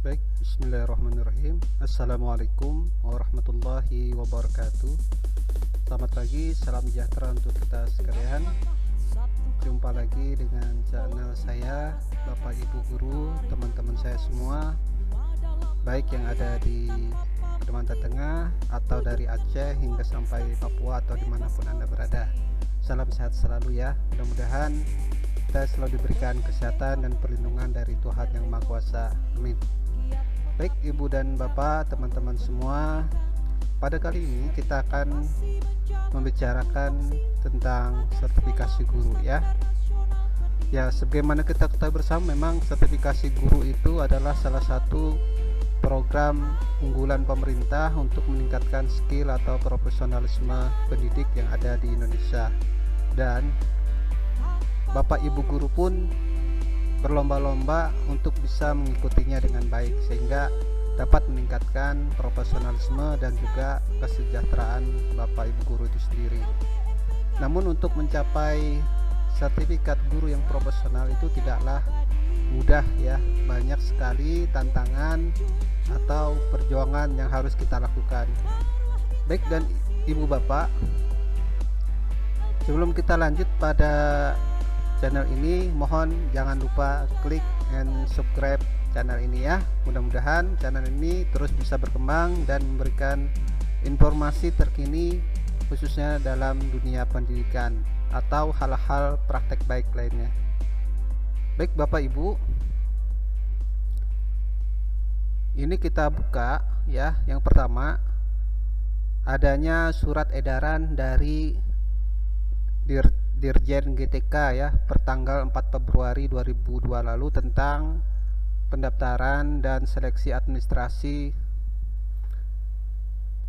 Baik, bismillahirrahmanirrahim. Assalamualaikum warahmatullahi wabarakatuh. Selamat pagi, salam sejahtera untuk kita sekalian. Jumpa lagi dengan channel saya, Bapak Ibu Guru, teman-teman saya semua, baik yang ada di Kalimantan Tengah atau dari Aceh hingga sampai Papua atau dimanapun Anda berada. Salam sehat selalu ya. Mudah-mudahan kita selalu diberikan kesehatan dan perlindungan dari Tuhan Yang Maha Kuasa. Amin. Baik Ibu dan Bapak, teman-teman semua, pada kali ini kita akan membicarakan tentang sertifikasi guru ya. Ya, sebagaimana kita ketahui bersama, memang sertifikasi guru itu adalah salah satu program unggulan pemerintah untuk meningkatkan skill atau profesionalisme pendidik yang ada di Indonesia. Dan Bapak Ibu guru pun berlomba-lomba untuk bisa mengikutinya dengan baik sehingga dapat meningkatkan profesionalisme dan juga kesejahteraan Bapak Ibu guru itu sendiri. Namun untuk mencapai sertifikat guru yang profesional itu tidaklah mudah ya, banyak sekali tantangan atau perjuangan yang harus kita lakukan. Baik dan Ibu Bapak, sebelum kita lanjut pada channel ini, mohon jangan lupa klik and subscribe channel ini ya. Mudah-mudahan channel ini terus bisa berkembang dan memberikan informasi terkini khususnya dalam dunia pendidikan atau hal-hal praktek baik lainnya. Baik Bapak Ibu, ini kita buka ya. Yang pertama, adanya surat edaran dari Dirjen GTK ya pertanggal 4 Februari 2002 lalu tentang pendaftaran dan seleksi administrasi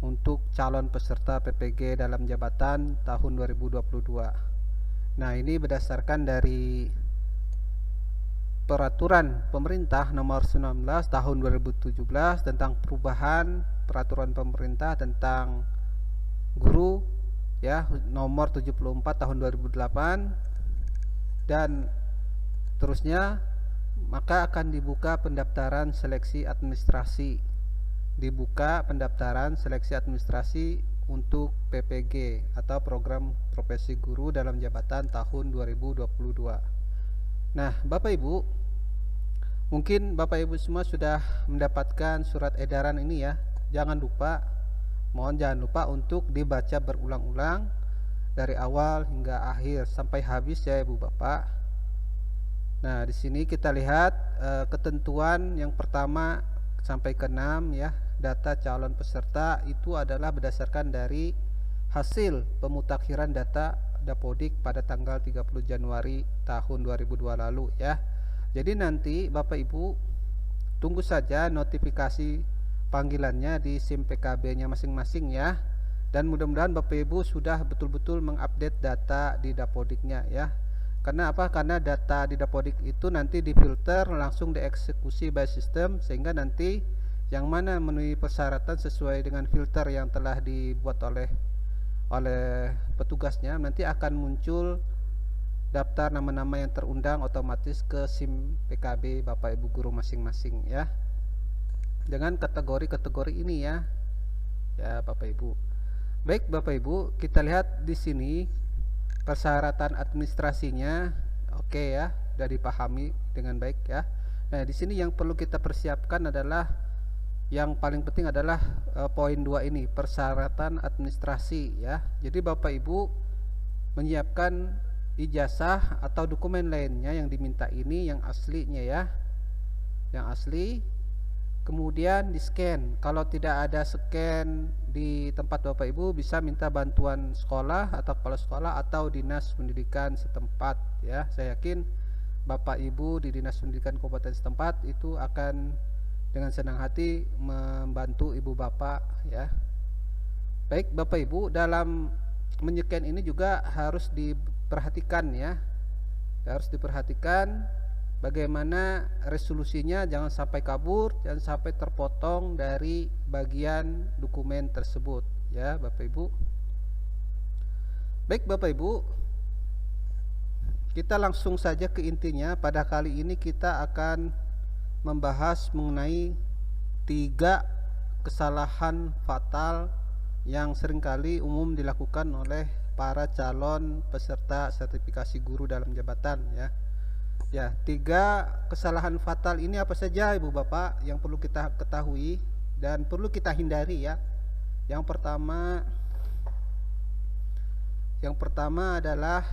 untuk calon peserta PPG dalam jabatan tahun 2022. Nah, ini berdasarkan dari peraturan pemerintah nomor 19 tahun 2017 tentang perubahan peraturan pemerintah tentang guru ya, nomor 74 tahun 2008 dan terusnya. Maka akan dibuka pendaftaran seleksi administrasi untuk PPG atau program profesi guru dalam jabatan tahun 2022. Nah Bapak Ibu, mungkin Bapak Ibu semua sudah mendapatkan surat edaran ini ya. Mohon jangan lupa untuk dibaca berulang-ulang dari awal hingga akhir sampai habis ya Ibu Bapak. Nah, di sini kita lihat ketentuan yang pertama sampai ke-6 ya. Data calon peserta itu adalah berdasarkan dari hasil pemutakhiran data Dapodik pada tanggal 30 Januari tahun 2002 lalu ya. Jadi nanti Bapak Ibu tunggu saja notifikasi panggilannya di SIM PKB-nya masing-masing ya. Dan mudah-mudahan Bapak Ibu sudah betul-betul mengupdate data di Dapodiknya ya. Karena apa? Karena data di Dapodik itu nanti difilter langsung dieksekusi by system, sehingga nanti yang mana memenuhi persyaratan sesuai dengan filter yang telah dibuat oleh petugasnya, nanti akan muncul daftar nama-nama yang terundang otomatis ke SIM PKB Bapak Ibu guru masing-masing ya. Dengan kategori-kategori ini ya. Ya Bapak Ibu. Baik Bapak Ibu, kita lihat di sini persyaratan administrasinya oke ya, sudah dipahami dengan baik ya. Nah, di sini yang perlu kita persiapkan adalah yang paling penting adalah poin 2 ini, persyaratan administrasi ya. Jadi Bapak Ibu menyiapkan ijazah atau dokumen lainnya yang diminta ini yang aslinya ya. Yang asli. Kemudian di scan. Kalau tidak ada scan di tempat Bapak Ibu, bisa minta bantuan sekolah atau kepala sekolah atau dinas pendidikan setempat ya. Saya yakin Bapak Ibu di dinas pendidikan kabupaten setempat itu akan dengan senang hati membantu Ibu Bapak ya. Baik Bapak Ibu, dalam menyekan ini juga harus diperhatikan ya. Harus diperhatikan bagaimana resolusinya, jangan sampai kabur, jangan sampai terpotong dari bagian dokumen tersebut ya Bapak Ibu. Baik Bapak Ibu, kita langsung saja ke intinya. Pada kali ini kita akan membahas mengenai 3 kesalahan fatal yang seringkali umum dilakukan oleh para calon peserta sertifikasi guru dalam jabatan ya. Ya, 3 kesalahan fatal ini apa saja Ibu Bapak yang perlu kita ketahui dan perlu kita hindari ya. Yang pertama adalah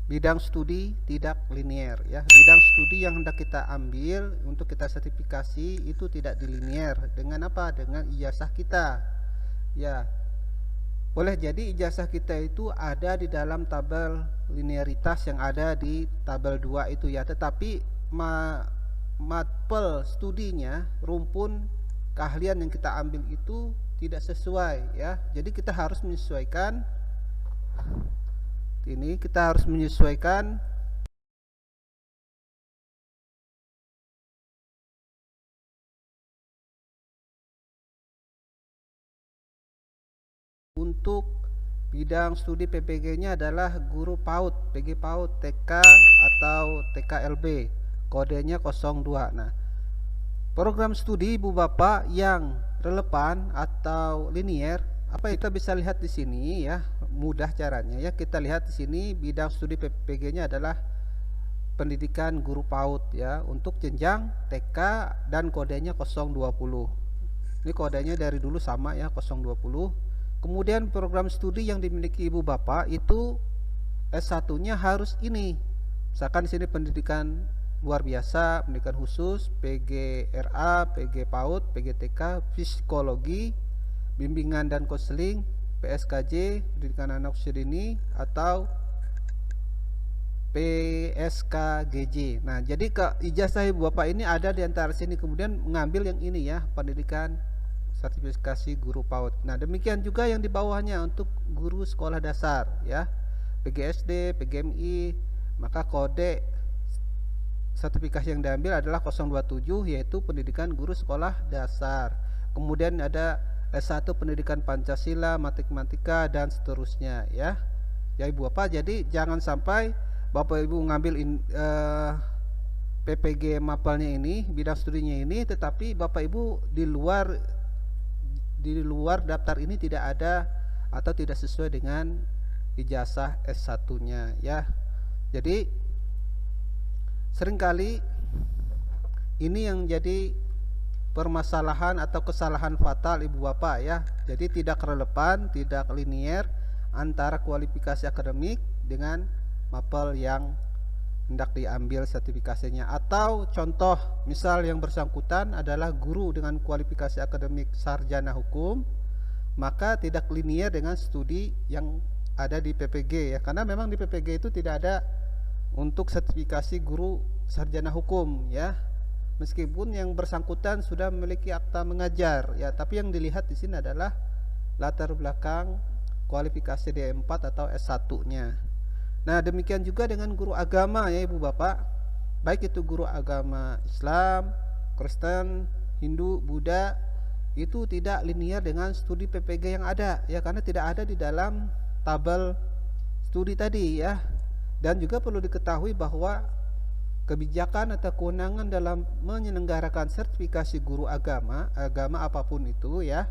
bidang studi tidak linier ya. Bidang studi yang hendak kita ambil untuk kita sertifikasi itu tidak dilinier. Dengan apa? Dengan ijazah kita. Ya. Boleh jadi ijazah kita itu ada di dalam tabel linearitas yang ada di tabel 2 itu ya, tetapi mapel studinya, rumpun keahlian yang kita ambil itu tidak sesuai ya. Jadi kita harus menyesuaikan untuk bidang studi PPG-nya adalah guru PAUD, PG PAUD, TK atau TKLB. Kodenya 02. Nah, program studi Ibu Bapak yang relevan atau linier, apa kita bisa lihat di sini ya, mudah caranya ya. Kita lihat di sini bidang studi PPG-nya adalah pendidikan guru PAUD ya, untuk jenjang TK dan kodenya 020. Ini kodenya dari dulu sama ya, 020. Kemudian program studi yang dimiliki Ibu Bapak itu S1-nya harus ini. Misalkan di sini pendidikan luar biasa, pendidikan khusus, PGRA, PG PAUD, PGTK, psikologi, bimbingan dan konseling, PSKJ, pendidikan anak usia dini, atau PSKGJ. Nah, jadi ijazah Ibu Bapak ini ada di antara sini, kemudian mengambil yang ini ya, pendidikan sertifikasi guru PAUD. Nah, demikian juga yang di bawahnya untuk guru sekolah dasar ya, PGSD, PGMI, maka kode sertifikasi yang diambil adalah 027, yaitu pendidikan guru sekolah dasar. Kemudian ada S1 pendidikan Pancasila, matematika dan seterusnya ya. Ya Ibu Bapak, jadi jangan sampai Bapak Ibu ngambil PPG mapelnya ini, bidang studinya ini, tetapi Bapak Ibu di luar daftar ini tidak ada atau tidak sesuai dengan ijazah S1-nya ya. Jadi seringkali ini yang jadi permasalahan atau kesalahan fatal Ibu Bapak ya. Jadi tidak relevan, tidak linier antara kualifikasi akademik dengan mapel yang hendak diambil sertifikasinya. Atau contoh misal yang bersangkutan adalah guru dengan kualifikasi akademik sarjana hukum, maka tidak linier dengan studi yang ada di PPG ya, karena memang di PPG itu tidak ada untuk sertifikasi guru sarjana hukum ya, meskipun yang bersangkutan sudah memiliki akta mengajar ya, tapi yang dilihat di sini adalah latar belakang kualifikasi D4 atau S1-nya. Nah, demikian juga dengan guru agama ya Ibu Bapak, baik itu guru agama Islam, Kristen, Hindu, Buddha, itu tidak linier dengan studi PPG yang ada ya, karena tidak ada di dalam tabel studi tadi ya. Dan juga perlu diketahui bahwa kebijakan atau kewenangan dalam menyelenggarakan sertifikasi guru agama apapun itu ya,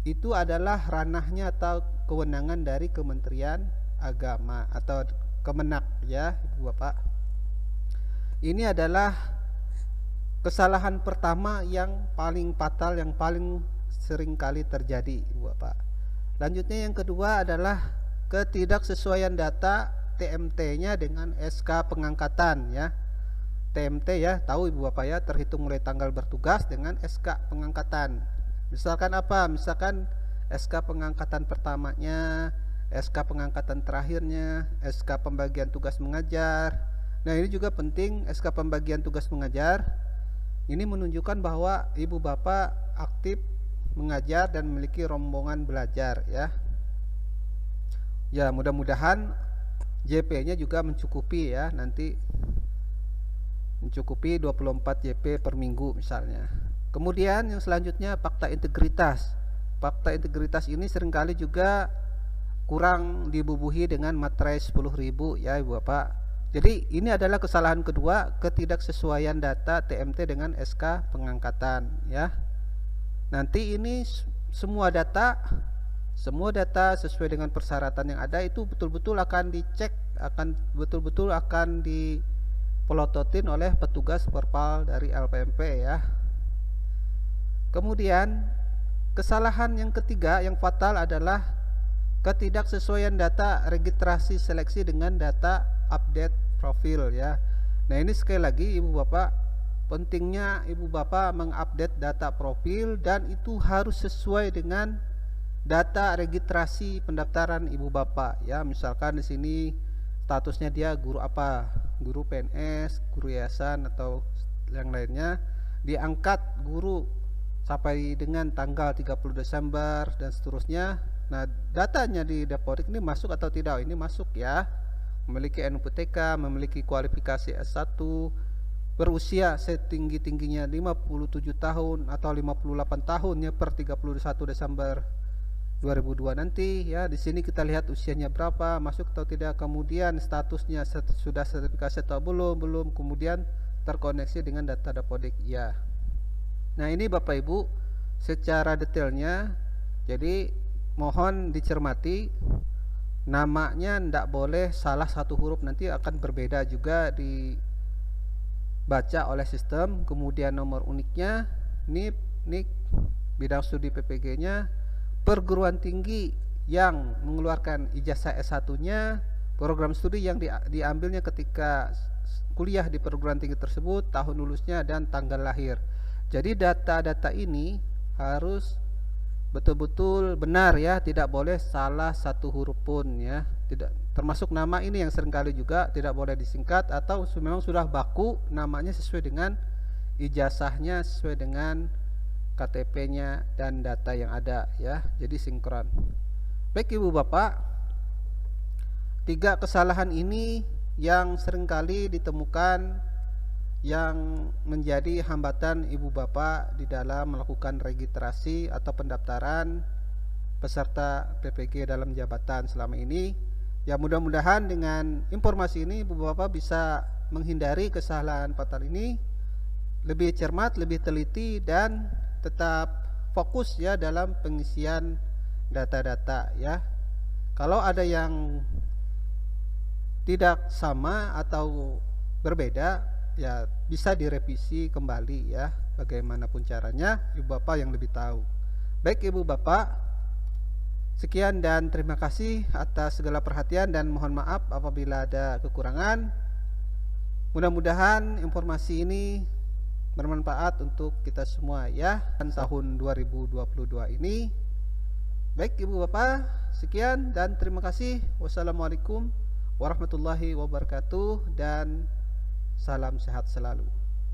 itu adalah ranahnya atau kewenangan dari Kementerian Agama atau Kemenak ya Ibu Bapak. Ini adalah kesalahan pertama yang paling fatal, yang paling sering kali terjadi Ibu Bapak. Lanjutnya yang kedua adalah ketidaksesuaian data TMT-nya dengan SK pengangkatan ya. TMT ya, tahu Ibu Bapak ya, terhitung mulai tanggal bertugas dengan SK pengangkatan. Misalkan apa? Misalkan SK pengangkatan pertamanya, SK pengangkatan terakhirnya, SK pembagian tugas mengajar. Nah, ini juga penting, SK pembagian tugas mengajar. Ini menunjukkan bahwa Ibu Bapak aktif mengajar dan memiliki rombongan belajar ya. Ya, mudah-mudahan JP-nya juga mencukupi ya, nanti mencukupi 24 JP per minggu misalnya. Kemudian yang selanjutnya fakta integritas. Fakta integritas ini seringkali juga kurang dibubuhi dengan materai 10.000 ya Ibu Bapak. Jadi ini adalah kesalahan kedua, ketidaksesuaian data TMT dengan SK pengangkatan ya. Nanti ini semua data sesuai dengan persyaratan yang ada itu betul-betul akan dicek, akan betul-betul akan dipelototin oleh petugas Perpal dari LPMP ya. Kemudian kesalahan yang ketiga yang fatal adalah ketidaksesuaian data registrasi seleksi dengan data update profil ya. Nah ini sekali lagi Ibu Bapak, pentingnya Ibu Bapak mengupdate data profil dan itu harus sesuai dengan data registrasi pendaftaran Ibu Bapak ya. Misalkan di sini statusnya dia guru apa, guru PNS, guru yayasan atau yang lainnya, diangkat guru sampai dengan tanggal 30 Desember dan seterusnya. Nah datanya di Dapodik ini masuk atau tidak? Ini masuk ya. Memiliki NPTK, memiliki kualifikasi S1, berusia setinggi-tingginya 57 tahun atau 58 tahun ya per 31 Desember 2002 nanti ya. Di sini kita lihat usianya berapa, masuk atau tidak, kemudian statusnya sudah sertifikasi atau belum, kemudian terkoneksi dengan data Dapodik ya. Nah ini Bapak Ibu secara detailnya, jadi mohon dicermati. Namanya tidak boleh salah satu huruf, nanti akan berbeda juga dibaca oleh sistem. Kemudian nomor uniknya, NIP, NIK, bidang studi PPG nya, perguruan tinggi yang mengeluarkan ijazah S1-nya, program studi yang diambilnya ketika kuliah di perguruan tinggi tersebut, tahun lulusnya, dan tanggal lahir. Jadi data-data ini harus betul-betul benar ya, tidak boleh salah satu huruf pun ya. Tidak, termasuk nama ini yang seringkali juga tidak boleh disingkat, atau memang sudah baku namanya sesuai dengan ijazahnya, sesuai dengan KTP-nya dan data yang ada ya. Jadi sinkron. Baik Ibu Bapak, 3 kesalahan ini yang seringkali ditemukan yang menjadi hambatan Ibu Bapak di dalam melakukan registrasi atau pendaftaran peserta PPG dalam jabatan selama ini. Ya mudah-mudahan dengan informasi ini Ibu Bapak bisa menghindari kesalahan fatal ini, lebih cermat, lebih teliti, dan tetap fokus ya dalam pengisian data-data ya. Kalau ada yang tidak sama atau berbeda ya bisa direvisi kembali ya, bagaimanapun caranya Ibu Bapak yang lebih tahu. Baik Ibu Bapak, sekian dan terima kasih atas segala perhatian dan mohon maaf apabila ada kekurangan. Mudah-mudahan informasi ini bermanfaat untuk kita semua ya tahun 2022 ini. Baik Ibu Bapak, sekian dan terima kasih. Wassalamualaikum warahmatullahi wabarakatuh dan salam sehat selalu.